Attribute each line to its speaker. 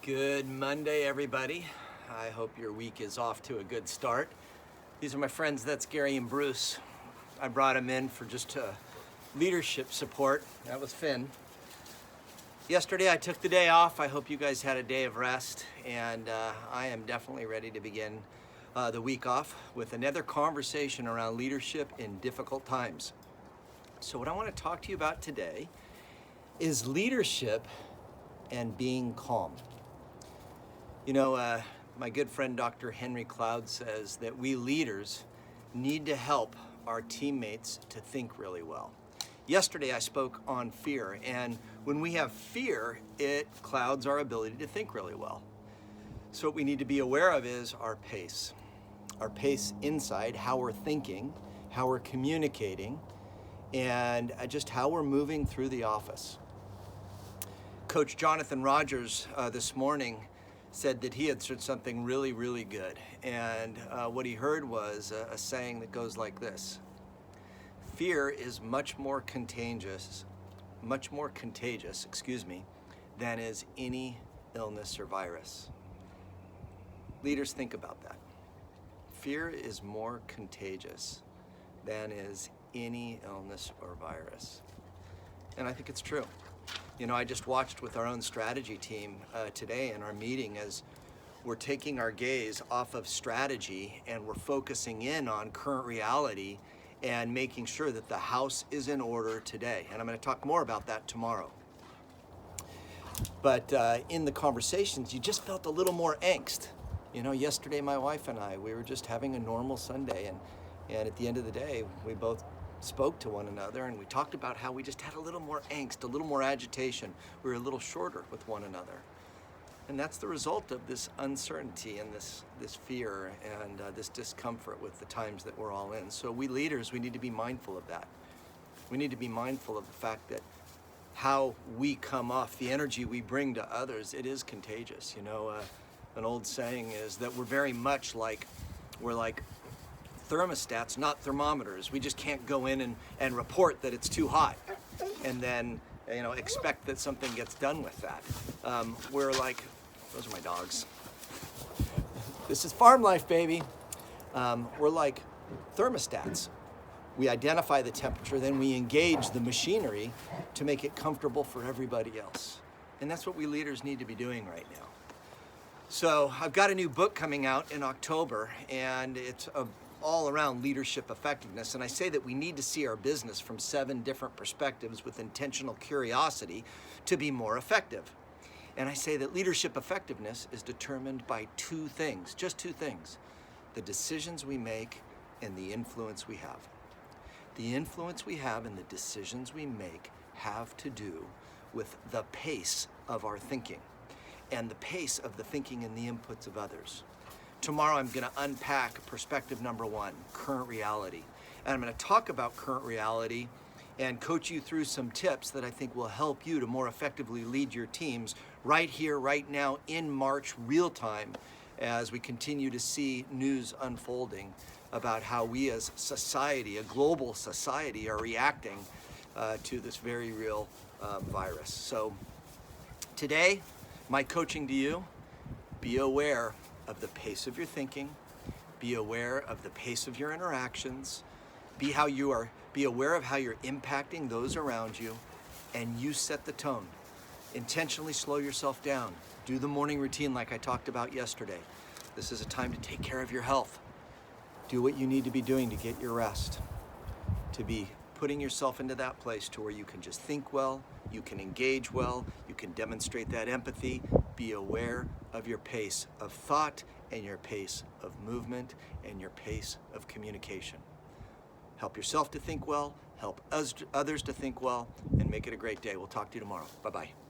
Speaker 1: Good Monday, everybody. I hope your week is off to a good start. These are my friends, that's Gary and Bruce. I brought them in for just leadership support. That was Finn. Yesterday I took the day off. I hope you guys had a day of rest, and I am definitely ready to begin the week off with another conversation around leadership in difficult times. So what I want to talk to you about today is leadership and being calm. You know, my good friend Dr. Henry Cloud says that we leaders need to help our teammates to think really well. Yesterday I spoke on fear, and when we have fear, it clouds our ability to think really well. So what we need to be aware of is our pace inside, how we're thinking, how we're communicating, and just how we're moving through the office. Coach Jonathan Rogers this morning said that he had heard something really, really good. And what he heard was a saying that goes like this: fear is much more contagious, than is any illness or virus. Leaders, think about that. Fear is more contagious than is any illness or virus. And I think it's true. You know, I just watched with our own strategy team today in our meeting as we're taking our gaze off of strategy and we're focusing in on current reality and making sure that the house is in order today. And I'm going to talk more about that tomorrow. But in the conversations, you just felt a little more angst. You know, yesterday my wife and I, we were just having a normal Sunday, and at the end of the day, we both spoke to one another and we talked about how we just had a little more angst, a little more agitation. We were a little shorter with one another. And that's the result of this uncertainty and this fear and this discomfort with the times that we're all in. So we leaders, we need to be mindful of that. We need to be mindful of the fact that how we come off, the energy we bring to others, it is contagious. You know, an old saying is that we're very much like thermostats, not thermometers. We just can't go in and report that it's too hot and then, you know, expect that something gets done with that. We're like, those are my dogs. This is farm life, baby. We're like thermostats. We identify the temperature, then we engage the machinery to make it comfortable for everybody else. And that's what we leaders need to be doing right now. So I've got a new book coming out in October, and it's all around leadership effectiveness. And I say that we need to see our business from 7 different perspectives with intentional curiosity to be more effective. And I say that leadership effectiveness is determined by 2 things, just 2 things: the decisions we make and the influence we have. The influence we have and the decisions we make have to do with the pace of our thinking and the pace of the thinking and the inputs of others. Tomorrow I'm going to unpack perspective number 1, current reality. And I'm going to talk about current reality and coach you through some tips that I think will help you to more effectively lead your teams right here, right now, in March, real time, as we continue to see news unfolding about how we as society, a global society, are reacting to this very real virus. So today, my coaching to you: be aware of the pace of your thinking, be aware of the pace of your interactions, be aware of how you're impacting those around you, and you set the tone. Intentionally slow yourself down. Do the morning routine like I talked about yesterday. This is a time to take care of your health. Do what you need to be doing to get your rest, to be putting yourself into that place to where you can just think well, you can engage well, you can demonstrate that empathy. Be aware of your pace of thought and your pace of movement and your pace of communication. Help yourself to think well, help others to think well, and make it a great day. We'll talk to you tomorrow. Bye-bye.